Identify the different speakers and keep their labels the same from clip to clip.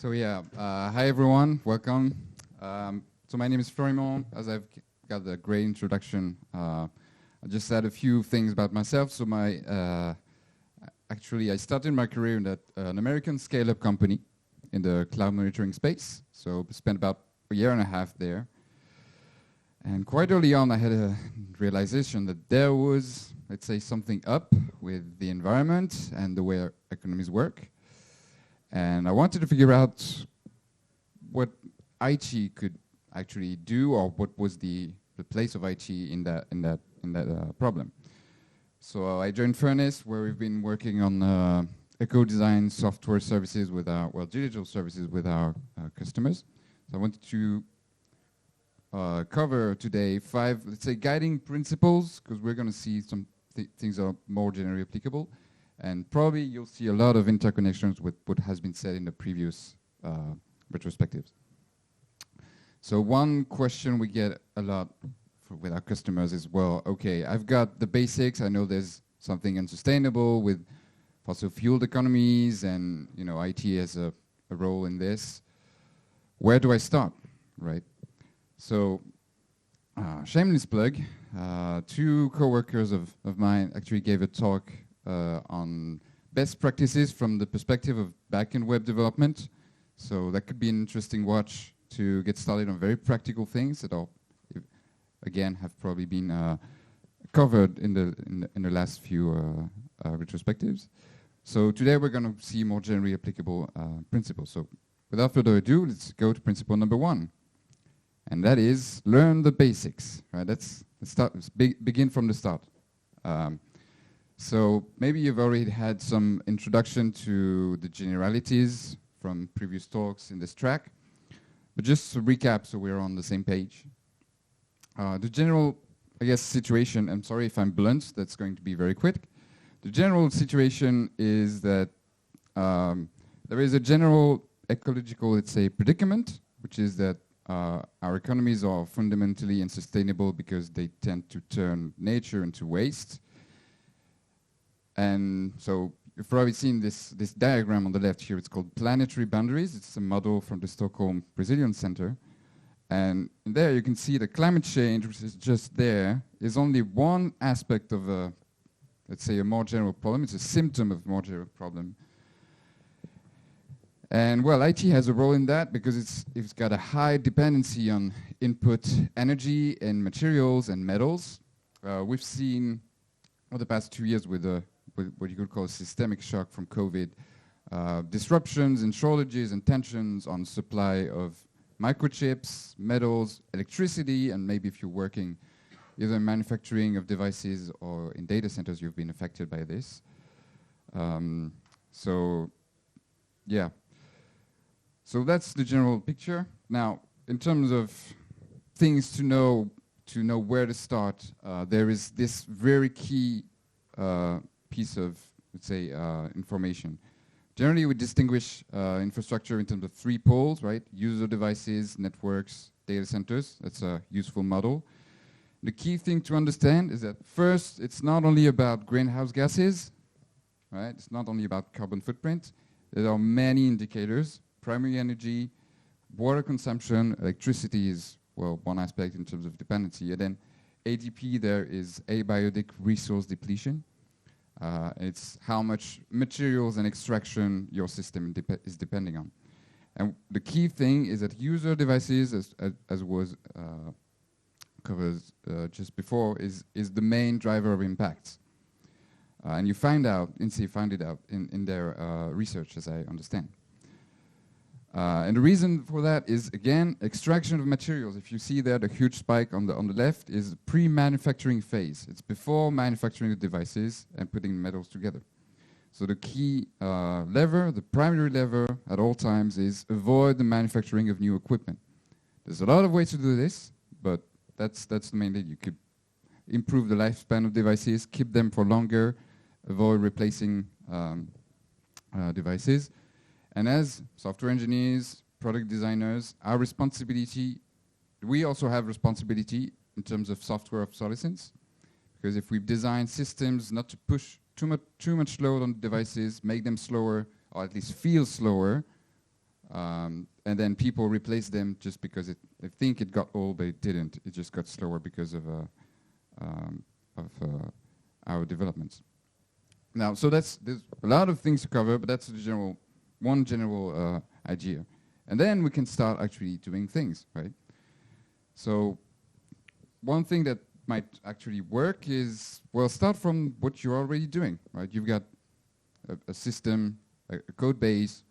Speaker 1: Hi everyone, welcome. So my name is Florimond. As I've got the great introduction, I just said a few things about myself. So actually I started my career in an American scale-up company in the cloud monitoring space. So spent about a year and a half there. And quite early on I had a realization that there was, let's say, something up with the environment and the way our economies work. And I wanted to figure out what IT could actually do, or what was the place of IT in that problem. So I joined Furnace, where we've been working on Ecodesign software services with digital services with our customers. So I wanted to cover today 5, let's say, guiding principles, because we're going to see some things are more generally applicable. And probably you'll see a lot of interconnections with what has been said in the previous retrospectives. So one question we get a lot with our customers is, well, okay, I've got the basics. I know there's something unsustainable with fossil fueled economies, and IT has a role in this. Where do I start, right? So shameless plug, 2 co-workers of mine actually gave a talk on best practices from the perspective of back-end web development. So that could be an interesting watch to get started on very practical things that again have probably been covered in the last few retrospectives. So today we're going to see more generally applicable principles. So without further ado, let's go to principle number 1, and that is learn the basics. Right? Let's begin from the start. So maybe you've already had some introduction to the generalities from previous talks in this track, but just to recap so we're on the same page. The general, situation, I'm sorry if I'm blunt, that's going to be very quick. The general situation is that there is a general ecological, let's say, predicament, which is that our economies are fundamentally unsustainable because they tend to turn nature into waste. And so you've probably seen this diagram on the left here. It's called planetary boundaries. It's a model from the Stockholm Resilience Center. And there you can see that climate change, which is just there, is only one aspect of let's say, a more general problem. It's a symptom of a more general problem. And well, IT has a role in that because it's got a high dependency on input energy and materials and metals. We've seen over the past 2 years with what you could call a systemic shock from COVID, disruptions and shortages and tensions on supply of microchips, metals, electricity, and maybe if you're working either in manufacturing of devices or in data centers, you've been affected by this. So that's the general picture. Now, in terms of things to know where to start, there is this very key piece of, let's say, information. Generally, we distinguish infrastructure in terms of 3 poles, right? User devices, networks, data centers. That's a useful model. The key thing to understand is that first, it's not only about greenhouse gases, right? It's not only about carbon footprint. There are many indicators. Primary energy, water consumption, electricity is, well, one aspect in terms of dependency. And then ADP there is abiotic resource depletion. It's how much materials and extraction your system is depending on. And the key thing is that user devices, as was covered just before, is the main driver of impacts. And you found it out in their research, as I understand. And the reason for that is, again, extraction of materials. If you see there, the huge spike on the left is pre-manufacturing phase. It's before manufacturing the devices and putting metals together. So the key lever, the primary lever at all times, is avoid the manufacturing of new equipment. There's a lot of ways to do this, but that's the main thing. You could improve the lifespan of devices, keep them for longer, avoid replacing devices. And as software engineers, product designers, we also have responsibility in terms of software obsolescence. Because if we've designed systems not to push too much load on devices, make them slower, or at least feel slower, And then people replace them just because they think it got old, but it didn't. It just got slower because of our developments. Now, so there's a lot of things to cover, but that's the one general idea. And then we can start actually doing things, right? So one thing that might actually work is, well, start from what you're already doing, right? You've got a system, a code base,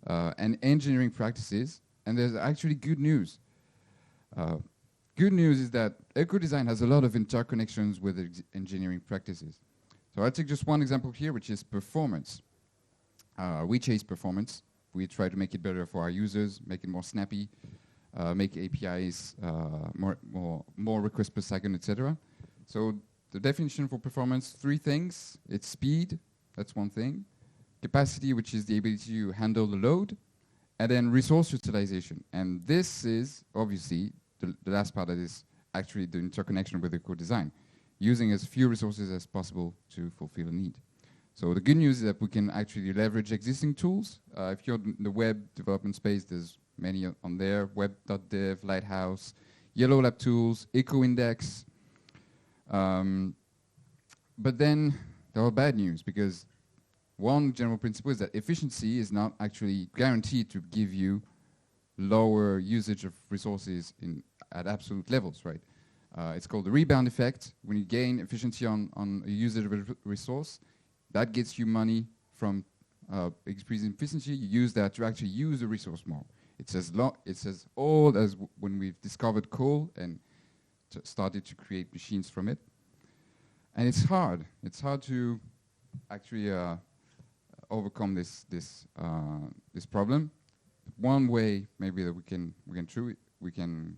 Speaker 1: and engineering practices, and there's actually good news. Good news is that Ecodesign has a lot of interconnections with engineering practices. So I'll take just one example here, which is performance. We chase performance. We try to make it better for our users, make it more snappy, make APIs more requests per second, etc. So the definition for performance, 3 things. It's speed, that's one thing. Capacity, which is the ability to handle the load, and then resource utilization. And this is obviously the last part that is actually the interconnection with the Ecodesign, using as few resources as possible to fulfill a need. So the good news is that we can actually leverage existing tools. If you're in the web development space, there's many on there, web.dev, Lighthouse, Yellow Lab tools, EcoIndex. But then there are bad news, because one general principle is that efficiency is not actually guaranteed to give you lower usage of resources at absolute levels, right? It's called the rebound effect. When you gain efficiency on a usage of a resource, that gets you money from increasing efficiency. You use that to actually use the resource more. It's as old as when we've discovered coal and started to create machines from it. And it's hard. It's hard to actually overcome this problem. One way maybe that we can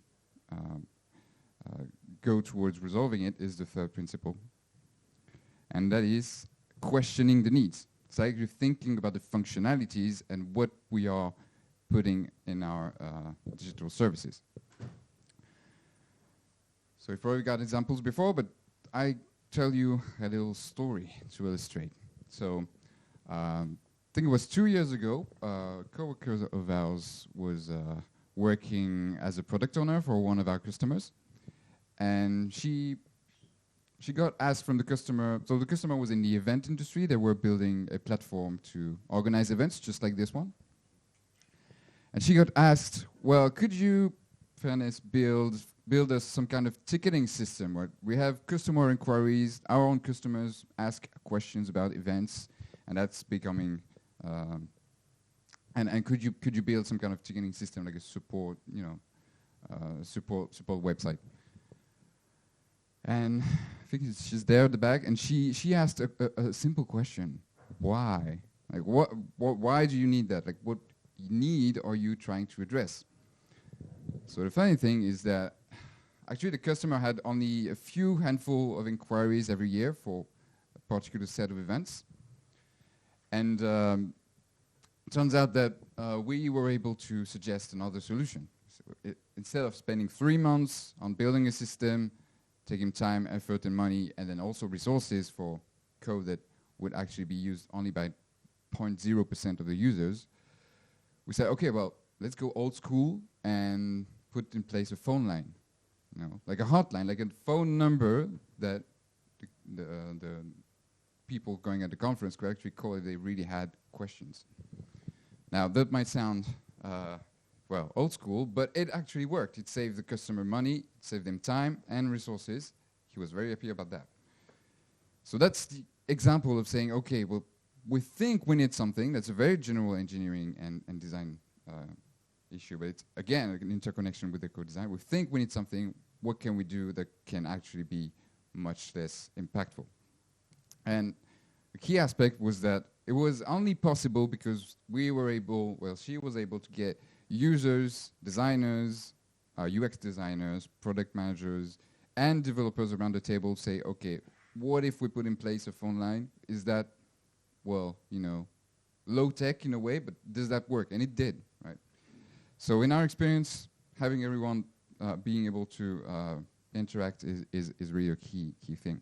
Speaker 1: go towards resolving it is the third principle, and that is questioning the needs. It's actually thinking about the functionalities and what we are putting in our digital services. So we've already got examples before, but I tell you a little story to illustrate. So I think it was 2 years ago, a coworker of ours was working as a product owner for one of our customers, and she got asked from the customer. So the customer was in the event industry. They were building a platform to organize events, just like this one. And she got asked, well, could you, fairness, build us some kind of ticketing system where we have customer inquiries, our own customers ask questions about events, and that's becoming, and could you build some kind of ticketing system, like a support, support website? And I think she's there at the back, and she asked a simple question: why? Like, why do you need that? Like, what need are you trying to address? So the funny thing is that actually the customer had only a few handful of inquiries every year for a particular set of events, and it turns out that we were able to suggest another solution. So instead of spending 3 months on building a system, taking time, effort, and money, and then also resources for code that would actually be used only by 0.0% of the users, we said, okay, well, let's go old school and put in place a phone line, like a hotline, like a phone number that the people going at the conference could actually call if they really had questions. Now, that might sound, well, old school, but it actually worked. It saved the customer money, it saved them time and resources. He was very happy about that. So that's the example of saying, okay, well, we think we need something. That's a very general engineering and design issue, but it's, again, an interconnection with Ecodesign. We think we need something. What can we do that can actually be much less impactful? And the key aspect was that it was only possible because we were able, well, she was able to get users, designers, UX designers, product managers, and developers around the table say, okay, what if we put in place a phone line? Is that, well, low tech in a way, but does that work? And it did, right? So in our experience, having everyone being able to interact is really a key thing.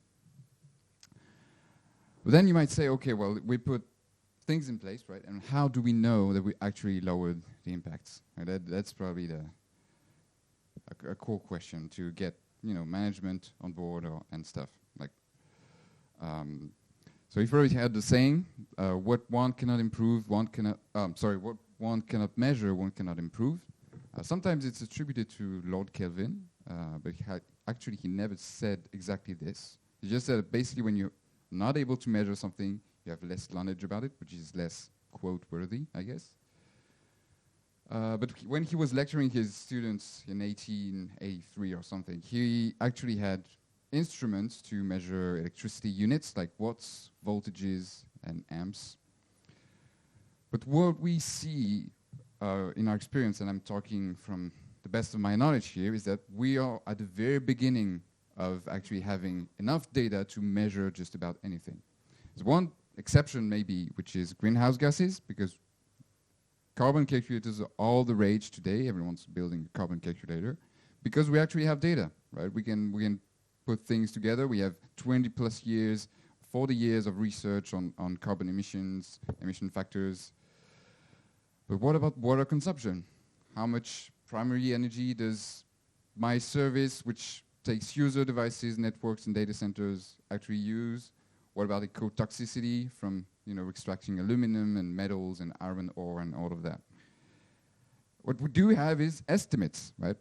Speaker 1: But then you might say, okay, well, we put things in place, right? And how do we know that we actually lowered the impacts? Right? That's probably a core question to get management on board and stuff. Like, so you've already had the saying, what one cannot improve, what one cannot measure, one cannot improve. Sometimes it's attributed to Lord Kelvin, but actually he never said exactly this. He just said that basically when you're not able to measure something, you have less knowledge about it, which is less quote-worthy, I guess. But when he was lecturing his students in 1883 or something, he actually had instruments to measure electricity units like watts, voltages, and amps. But what we see in our experience, and I'm talking from the best of my knowledge here, is that we are at the very beginning of actually having enough data to measure just about anything. There's one exception maybe, which is greenhouse gases, because carbon calculators are all the rage today. Everyone's building a carbon calculator because we actually have data, right? We can put things together. We have 20 plus years, 40 years of research on carbon emissions, emission factors. But what about water consumption? How much primary energy does my service, which takes user devices, networks, and data centers, actually use? What about ecotoxicity from extracting aluminum and metals and iron ore and all of that? What we do have is estimates, right?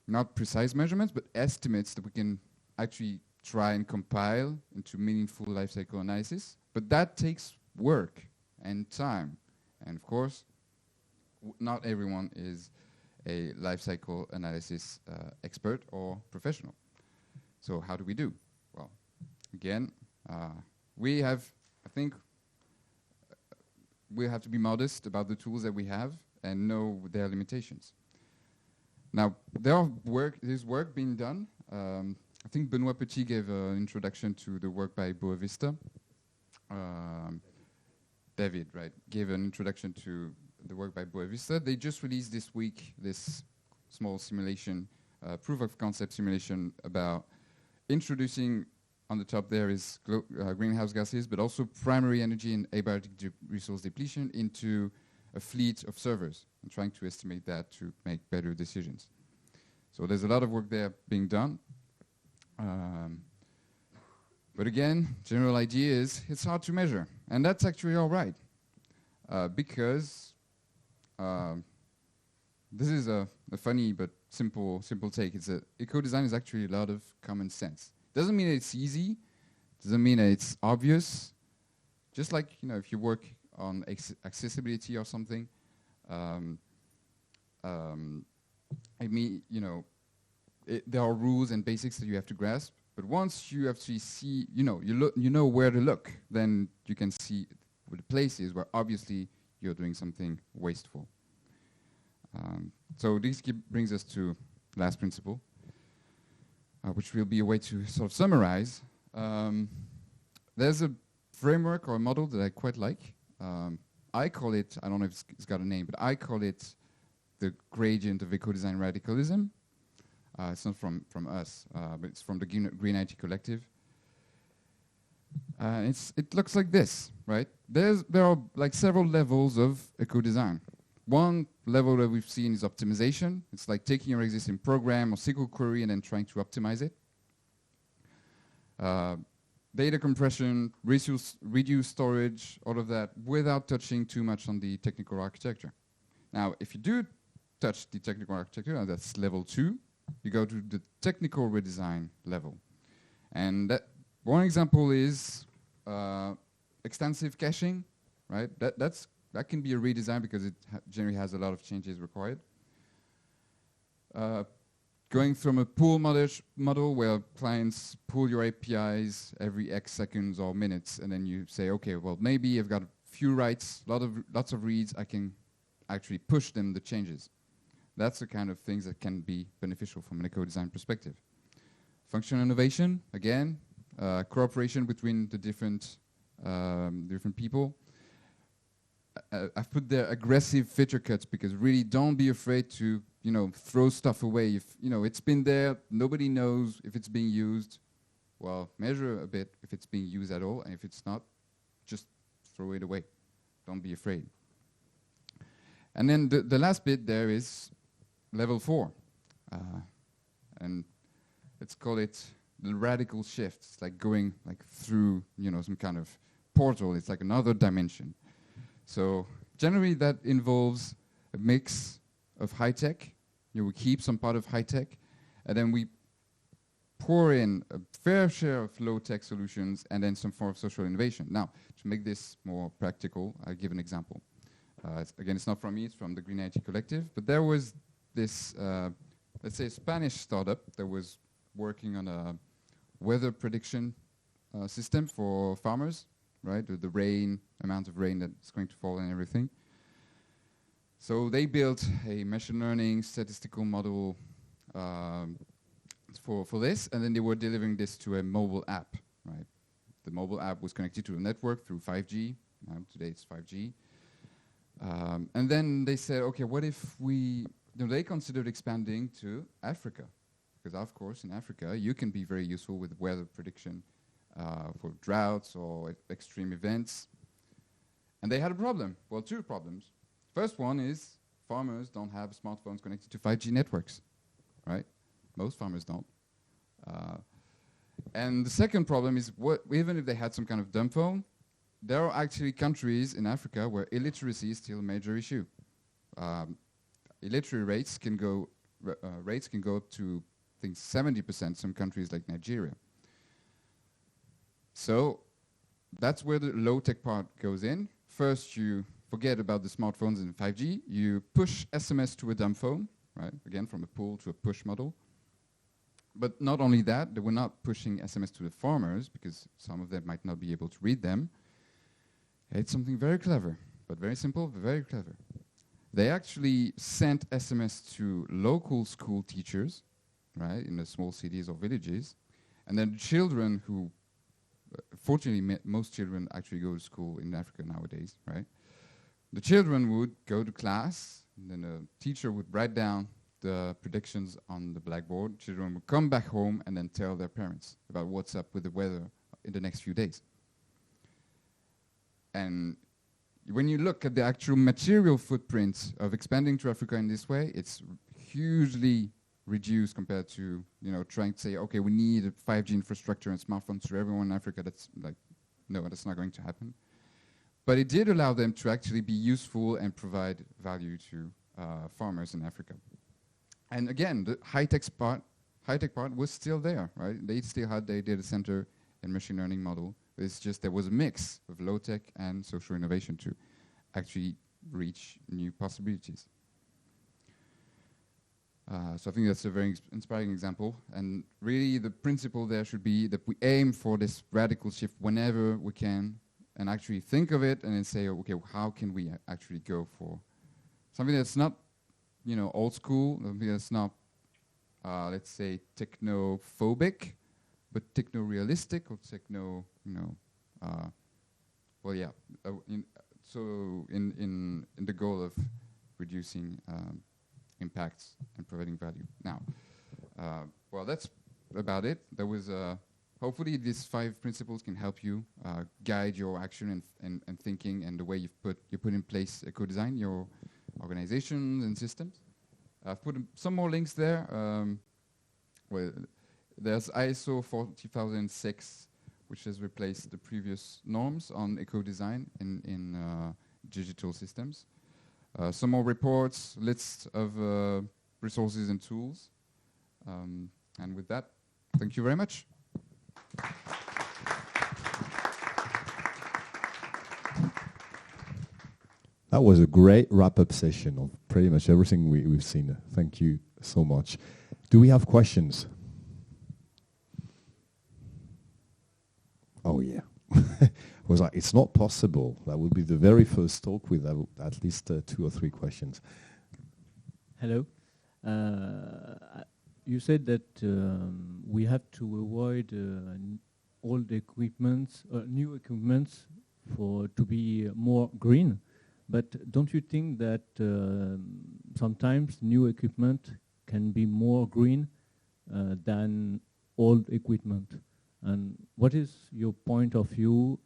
Speaker 1: Not precise measurements, but estimates that we can actually try and compile into meaningful life cycle analysis. But that takes work and time. And of course, not everyone is a life cycle analysis expert or professional. So how do we do? Well, again, we have, I think, we have to be modest about the tools that we have and know their limitations. Now, there's work being done. I think Benoît Petit gave an introduction to the work by Boavista. David, right, gave an introduction to the work by Boavista. They just released this week this small simulation, proof of concept simulation about introducing, on the top there is greenhouse gases, but also primary energy and abiotic resource depletion into a fleet of servers and trying to estimate that to make better decisions. So there's a lot of work there being done. But again, general idea is it's hard to measure. And that's actually all right. Because this is a funny but simple take. It's eco-design is actually a lot of common sense. Doesn't mean it's easy. Doesn't mean it's obvious. Just like if you work on accessibility or something, I mean there are rules and basics that you have to grasp. But once you actually see, you know where to look, then you can see the places where obviously you're doing something wasteful. So this brings us to last principle, which will be a way to sort of summarize. There's a framework or a model that I quite like. I call it, I don't know if it's got a name, but I call it the gradient of eco-design radicalism. It's not from us, but it's from the Green IT Collective. It looks like this, right? There are like several levels of eco-design. One level that we've seen is optimization. It's like taking your existing program or SQL query and then trying to optimize it. Data compression, reduce storage, all of that, without touching too much on the technical architecture. Now, if you do touch the technical architecture, that's level 2, you go to the technical redesign level. And that one example is extensive caching, right? That can be a redesign because it generally has a lot of changes required. Going from a pool model where clients pull your APIs every X seconds or minutes, and then you say, okay, well, maybe I've got a few writes, lots of reads, I can actually push them the changes. That's the kind of things that can be beneficial from an eco-design perspective. Functional innovation, again, cooperation between the different people. I've put there aggressive feature cuts because really don't be afraid to throw stuff away. If it's been there, nobody knows if it's being used. Well, measure a bit if it's being used at all, and if it's not, just throw it away. don't be afraid. And then the last bit there is level 4. And let's call it the radical shift. It's like going like through, you know, some kind of portal. It's like another dimension. So generally that involves a mix of high-tech. You know, we keep some part of high-tech, and then we pour in a fair share of low-tech solutions and then some form of social innovation. Now, to make this more practical, I'll give an example. Again, it's not from me, it's from the Green IT Collective, but there was this, let's say, Spanish startup that was working on a weather prediction system for farmers, right? The rain, amount of rain that's going to fall and everything. So they built a machine learning statistical model for this, and then they were delivering this to a mobile app, right? The mobile app was connected to a network through 5G. Today it's 5G. And then they said, okay, what if we, they considered expanding to Africa. Because of course in Africa you can be very useful with weather prediction for droughts or extreme events. And they had a problem, well, 2 problems. First one is farmers don't have smartphones connected to 5G networks, right? Most farmers don't. And the second problem is, even if they had some kind of dumb phone, there are actually countries in Africa where illiteracy is still a major issue. Illiterate rates can go up to, I think, 70%. Some countries like Nigeria. So that's where the low-tech part goes in. First, you forget about the smartphones and 5G. You push SMS to a dumb phone, right? Again, from a pull to a push model. But not only that, they were not pushing SMS to the farmers because some of them might not be able to read them. It's something very clever, but very simple, but very clever. They actually sent SMS to local school teachers, right, in the small cities or villages, and then children who, fortunately, most children actually go to school in Africa nowadays, right? The children would go to class, and then a teacher would write down the predictions on the blackboard. Children would come back home and then tell their parents about what's up with the weather in the next few days. And when you look at the actual material footprint of expanding to Africa in this way, it's hugely reduced compared to, you know, trying to say, okay, we need a 5G infrastructure and smartphones for everyone in Africa. That's like, no, that's not going to happen. But it did allow them to actually be useful and provide value to farmers in Africa. And again, the high-tech part was still there, right? They still had their data center and machine learning model. It's just there was a mix of low-tech and social innovation to actually reach new possibilities. So I think that's a very inspiring example. And really the principle there should be that we aim for this radical shift whenever we can and actually think of it and then say, okay, how can we actually go for something that's not, you know, old school, something that's not, let's say, technophobic, but techno-realistic or techno, you know, well, yeah. So in the goal of reducing impacts and providing value. Now, well, that's about it. There was hopefully these 5 principles can help you guide your action and thinking and the way you put in place Ecodesign, your organizations and systems. I've put some more links there. Well, there's ISO 40006, which has replaced the previous norms on Ecodesign in digital systems. Some more reports, lists of resources and tools. And with that, thank you very much.
Speaker 2: That was a great wrap-up session of pretty much everything we've seen. Thank you so much. Do we have questions? Oh, yeah. Was like, it's not possible. That will be the very first talk with at least 2 or 3 questions.
Speaker 3: Hello. You said that we have to avoid old equipment, new equipment, to be more green. But don't you think that sometimes new equipment can be more green than old equipment? And what is your point of view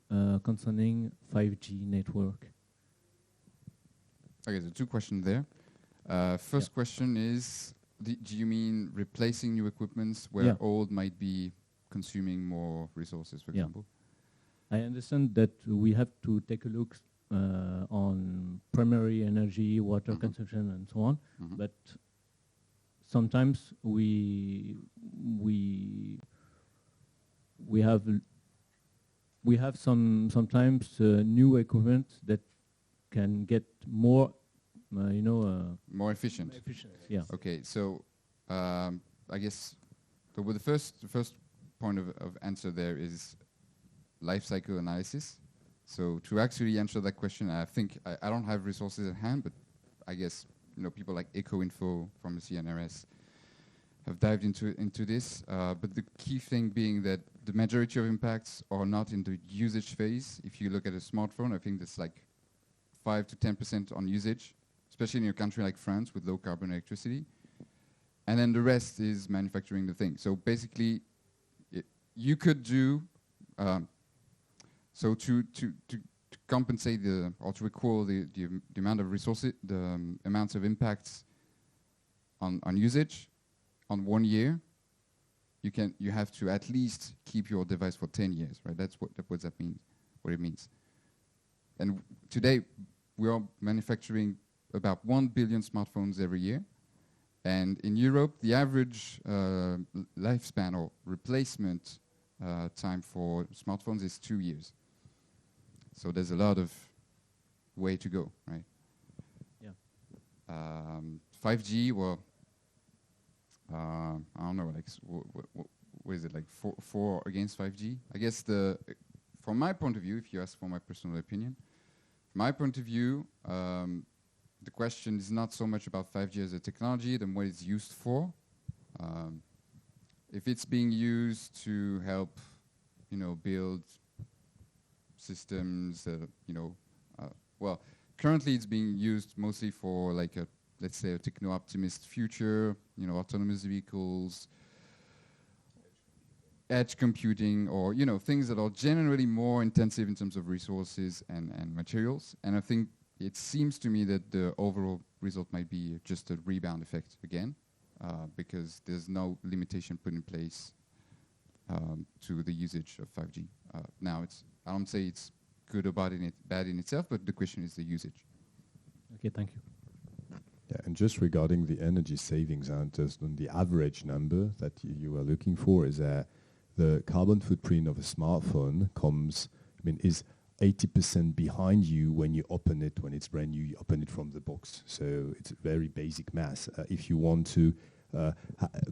Speaker 3: concerning 5G network?
Speaker 1: Okay, so 2 questions there. First question is, do you mean replacing new equipments where old might be consuming more resources, for example?
Speaker 3: I understand that we have to take a look on primary energy, water consumption, and so on. But sometimes we have sometimes new equipment that can get more,
Speaker 1: more efficient.
Speaker 3: Yeah.
Speaker 1: Okay, so I guess the first point of answer there is life cycle analysis. So to actually answer that question, I think I don't have resources at hand, but I guess people like EcoInfo from the CNRS have dived into this. But the key thing being that the majority of impacts are not in the usage phase. If you look at a smartphone, I think that's like 5 to 10% on usage, especially in a country like France with low carbon electricity. And then the rest is manufacturing the thing. So basically, you could do so to compensate or to recall the amount of resources, the amounts of impacts on usage on 1 year. You have to at least keep your device for 10 years, right? That's what that means. What it means. And today we are manufacturing about 1 billion smartphones every year. And in Europe, the average lifespan or replacement time for smartphones is 2 years. So there's a lot of way to go, right?
Speaker 3: Yeah.
Speaker 1: 5G, well, I don't know, like what is it, like four against 5G? I guess from my point of view, if you ask for my personal opinion, my point of view, the question is not so much about 5G as a technology than what it's used for. If it's being used to help, build systems, well, currently it's being used mostly for like let's say a techno-optimist future, autonomous vehicles, edge computing, or things that are generally more intensive in terms of resources and materials. And I think it seems to me that the overall result might be just a rebound effect again, because there's no limitation put in place to the usage of 5G. Now, I don't say it's good or bad in itself, but the question is the usage.
Speaker 3: Okay, thank you.
Speaker 2: Yeah, and just regarding the energy savings, and just on the average number that you are looking for, is that the carbon footprint of a smartphone is 80% behind you when you open it, when it's brand new, you open it from the box. So it's very basic math. If you want to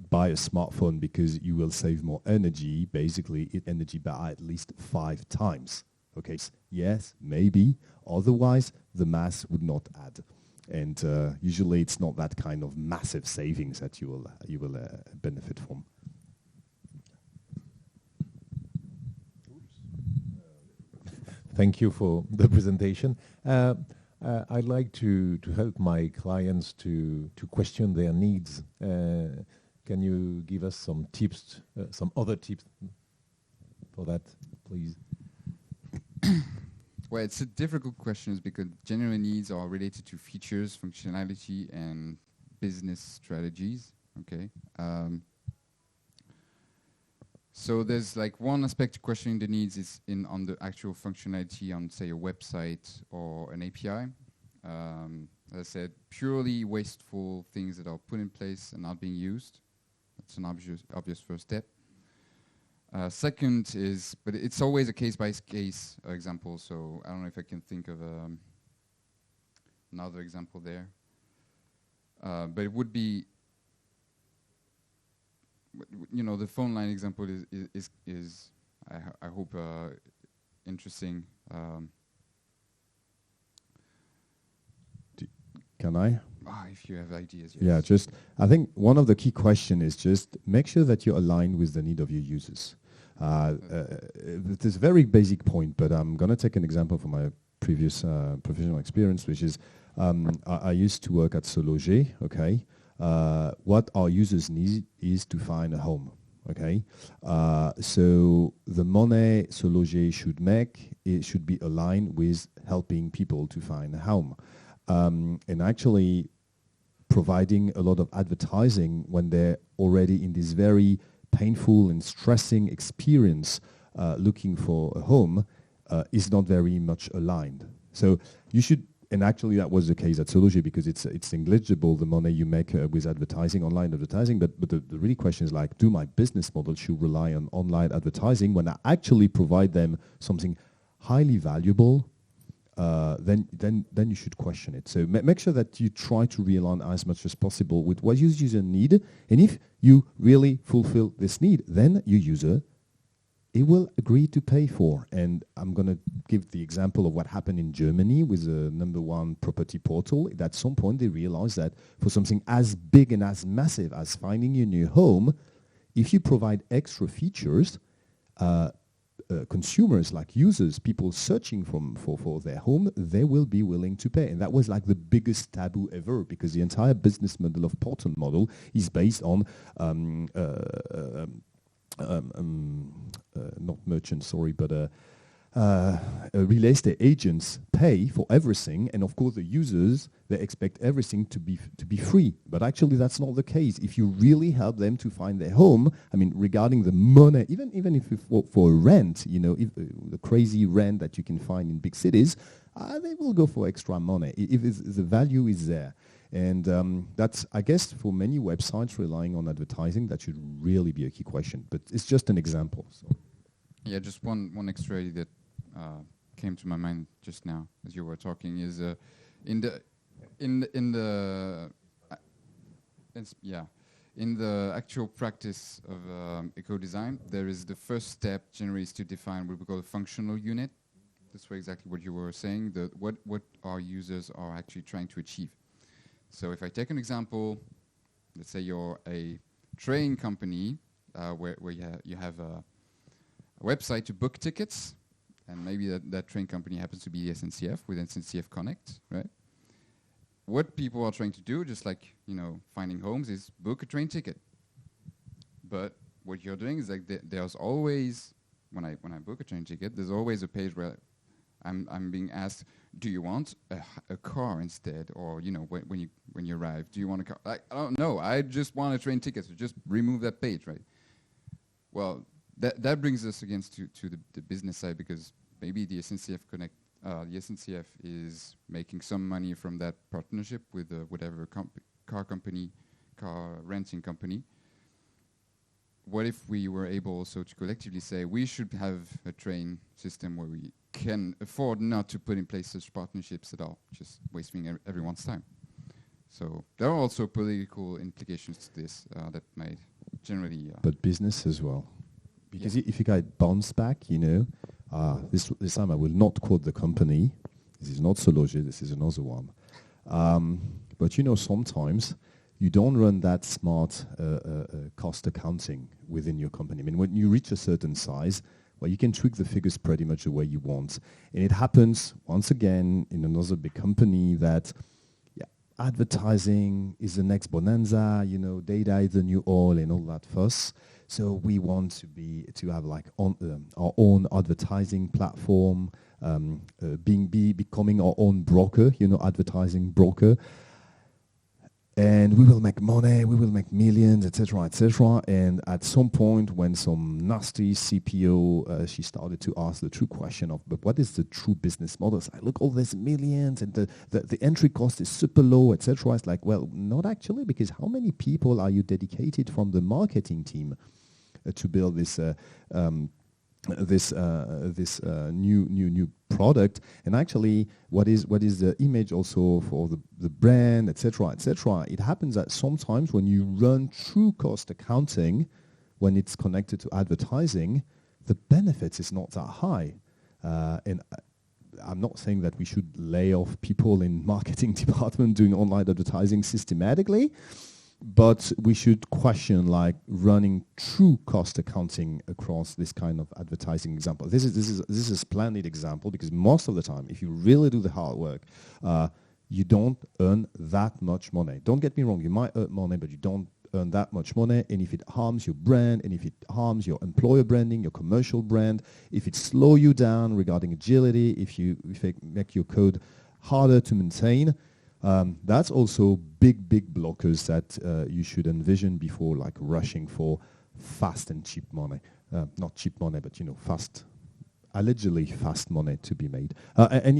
Speaker 2: buy a smartphone because you will save more energy, basically energy by at least 5 times. Okay, yes, maybe. Otherwise, the math would not add. And usually it's not that kind of massive savings that you will benefit from.
Speaker 4: Thank you for the presentation. I'd like to help my clients to question their needs. Can you give us some tips, some other tips for that, please?
Speaker 1: Well, it's a difficult question because general needs are related to features, functionality, and business strategies. Okay. So there's like one aspect to questioning the needs is on the actual functionality on, say, a website or an API. As I said, purely wasteful things that are put in place and not being used. That's an obvious first step. Second is, but it's always a case-by-case example, so I don't know if I can think of another example there. But it would be, the phone line example is I hope, interesting.
Speaker 2: Can I?
Speaker 1: If you have ideas,
Speaker 2: Yeah,
Speaker 1: yes.
Speaker 2: I think one of the key questions is just make sure that you're aligned with the need of your users. It's a very basic point, but I'm going to take an example from my previous professional experience, which is I used to work at Sologer, okay? What our users need is to find a home, okay? So the money Sologer should make, it should be aligned with helping people to find a home. and actually providing a lot of advertising when they're already in this very painful and stressing experience looking for a home is not very much aligned. So you should, and actually that was the case at Sology because it's negligible the money you make with advertising, online advertising, but the really question is like, do my business model should rely on online advertising when I actually provide them something highly valuable? Then you should question it. So make sure that you try to realign as much as possible with what your user need, and if you really fulfill this need, then your user it will agree to pay for. And I'm going to give the example of what happened in Germany with the #1 property portal. At some point they realized that for something as big and as massive as finding your new home, if you provide extra features, consumers, like users, people searching for their home, they will be willing to pay. And that was like the biggest taboo ever, because the entire business model of portal model is based on not merchants, sorry, but real estate agents pay for everything, and of course the users, they expect everything to be free. But actually that's not the case. If you really help them to find their home, I mean, regarding the money, even if for rent, you know, if the crazy rent that you can find in big cities, they will go for extra money if the value is there. And that's, I guess, for many websites relying on advertising, that should really be a key question. But it's just an example. So.
Speaker 1: Yeah, just one extra idea that came to my mind just now as you were talking is in the actual practice of eco-design, there is the first step generally is to define what we call a functional unit. That's exactly what you were saying. What our users are actually trying to achieve. So if I take an example, let's say you're a train company where you have a website to book tickets, and maybe that train company happens to be SNCF with SNCF Connect, right? What people are trying to do, just like, you know, finding homes, is book a train ticket. But what you're doing is like there's always, when I book a train ticket, there's always a page where I'm being asked, do you want a car instead? Or, you know, when you arrive, do you want a car? I don't know. I just want a train ticket, so just remove that page, right? Well, that brings us again to the business side, because maybe the SNCF Connect, the SNCF is making some money from that partnership with whatever car renting company. What if we were able also to collectively say we should have a train system where we can afford not to put in place such partnerships at all, just wasting everyone's time? So there are also political implications to this that might generally...
Speaker 2: but business as well. Because if you get bounce back, you know, this time I will not quote the company. This is not Sology, this is another one. But you know, sometimes you don't run that smart cost accounting within your company. I mean, when you reach a certain size, well, you can tweak the figures pretty much the way you want. And it happens, once again, in another big company that advertising is the next bonanza, you know, data is the new oil and all that fuss. So we want to have like our own advertising platform, becoming our own broker, you know, advertising broker. And we will make money, we will make millions, etc., etc. And at some point, when some nasty CPO, she started to ask the true question of, but what is the true business model? So I look, all these millions, and the entry cost is super low, etc. It's like, well, not actually, because how many people are you dedicated from the marketing team to build this new product? And actually, what is the image also for the brand, etc., etc. It happens that sometimes when you run true cost accounting, when it's connected to advertising, the benefits is not that high. And I'm not saying that we should lay off people in marketing department doing online advertising systematically, but we should question like running true cost accounting across this kind of advertising example. This is a splendid example, because most of the time, if you really do the hard work, you don't earn that much money. Don't get me wrong, you might earn money, but you don't earn that much money. And if it harms your brand, and if it harms your employer branding, your commercial brand, if it slows you down regarding agility, if it make your code harder to maintain, That's also big blockers that you should envision before like rushing for fast and cheap money. Not cheap money, but fast, allegedly fast money to be made.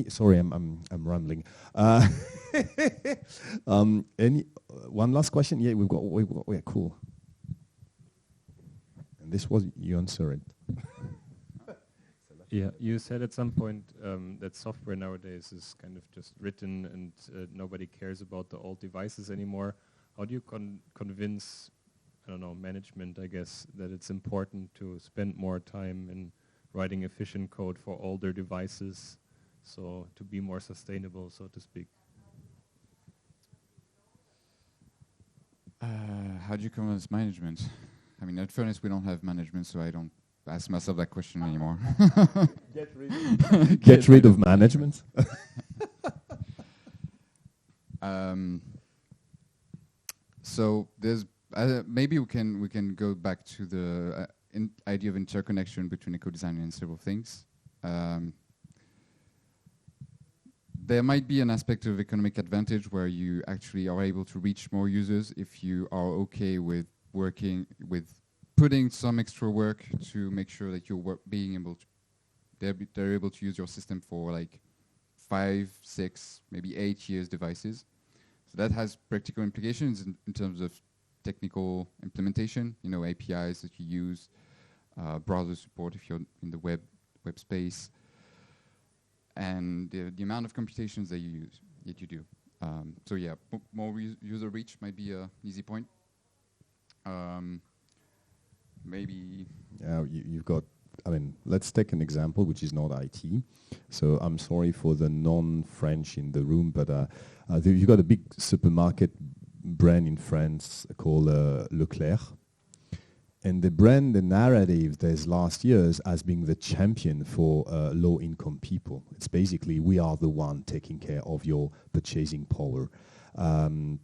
Speaker 2: Sorry, I'm rambling. Any one last question? Yeah, we've got. Yeah, cool. And this was you answer it.
Speaker 5: Yeah, you said at some point that software nowadays is kind of just written and nobody cares about the old devices anymore. How do you convince, I don't know, management, I guess, that it's important to spend more time in writing efficient code for older devices, so to be more sustainable, so to speak?
Speaker 1: How do you convince management? I mean, at Furnace we don't have management, so I don't ask myself that question anymore.
Speaker 2: Get rid of management.
Speaker 1: So there's maybe we can go back to the idea of interconnection between Ecodesign and several things. There might be an aspect of economic advantage where you actually are able to reach more users if you are okay with working with putting some extra work to make sure that you're being able to they're able to use your system for like 5, 6, maybe 8 years devices. So that has practical implications in terms of technical implementation, APIs that you use, browser support if you're in the web space, and the amount of computations that you do. So yeah, more user reach might be an easy point. Maybe
Speaker 2: you've got. I mean, let's take an example which is not IT. So I'm sorry for the non-French in the room, but you've got a big supermarket brand in France called Leclerc. And the brand, the narrative these last years has been the champion for low-income people. It's basically, we are the one taking care of your purchasing power. And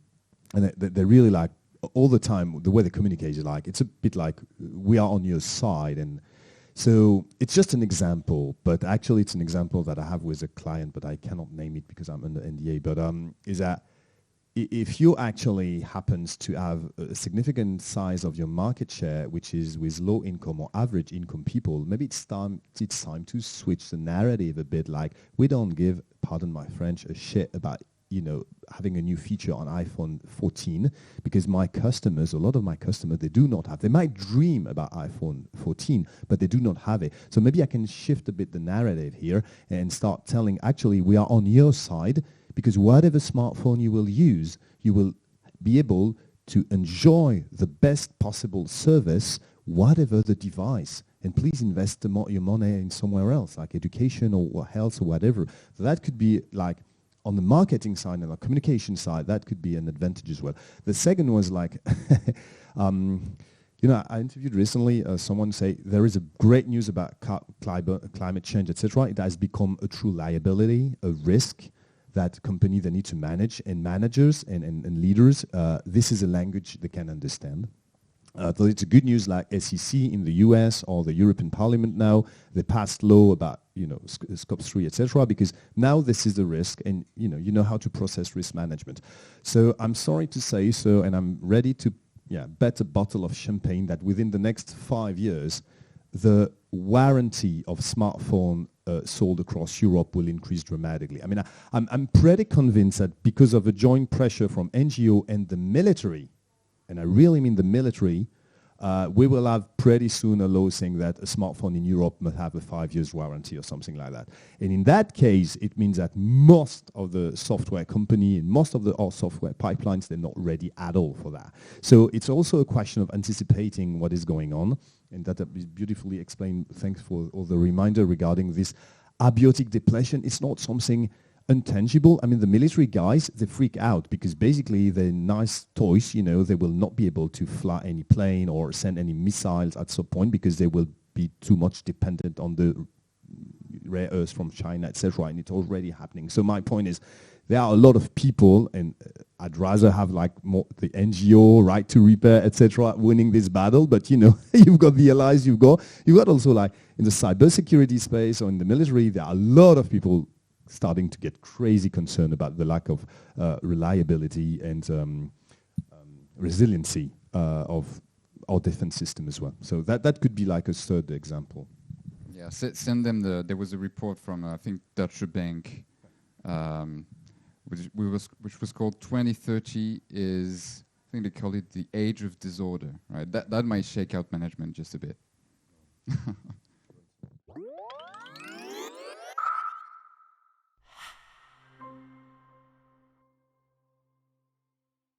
Speaker 2: they really like, all the time, the way they communicate is like, it's a bit like, we are on your side. And so it's just an example, but actually it's an example that I have with a client, but I cannot name it because I'm under NDA, but is that if you actually happens to have a significant size of your market share, which is with low income or average income people, maybe it's time to switch the narrative a bit. Like, we don't give, pardon my French, a shit about having a new feature on iPhone 14, because my customers, a lot of my customers, they do not have. They might dream about iPhone 14, but they do not have it. So maybe I can shift a bit the narrative here and start telling, actually, we are on your side, because whatever smartphone you will use, you will be able to enjoy the best possible service, whatever the device. And please invest your money in somewhere else, like education or health or whatever. So that could be like, on the marketing side and the communication side, that could be an advantage as well. The second was like, I interviewed recently someone say there is a great news about climate change, etc. It has become a true liability, a risk that companies they need to manage, and managers and leaders, this is a language they can understand. So it's a good news, like SEC in the US or the European Parliament now, they passed law about Scope 3, etc. because now this is the risk, and you know how to process risk management. So I'm sorry to say so, and I'm ready to bet a bottle of champagne that within the next 5 years, the warranty of smartphone sold across Europe will increase dramatically. I mean, I'm pretty convinced that because of a joint pressure from NGO and the military, and I really mean the military, we will have pretty soon a law saying that a smartphone in Europe must have a 5 years warranty or something like that. And in that case, it means that most of the software company and most of the software pipelines, they're not ready at all for that. So it's also a question of anticipating what is going on, and that is beautifully explained. Thanks for all the reminder regarding this abiotic depletion. It's not something intangible. I mean, the military guys, they freak out because basically they're nice toys, they will not be able to fly any plane or send any missiles at some point because they will be too much dependent on the rare earths from China, etc. And it's already happening. So my point is, there are a lot of people, and I'd rather have like more the NGO, right to repair, etc., winning this battle. But you've got the allies, you've got also like in the cybersecurity space or in the military, there are a lot of people starting to get crazy concerned about the lack of reliability and resiliency of our defense system as well. So that could be like a third example.
Speaker 1: Yeah, send them there was a report from I think Deutsche Bank, which was called 2030 is, I think they call it the age of disorder, right? That might shake out management just a bit.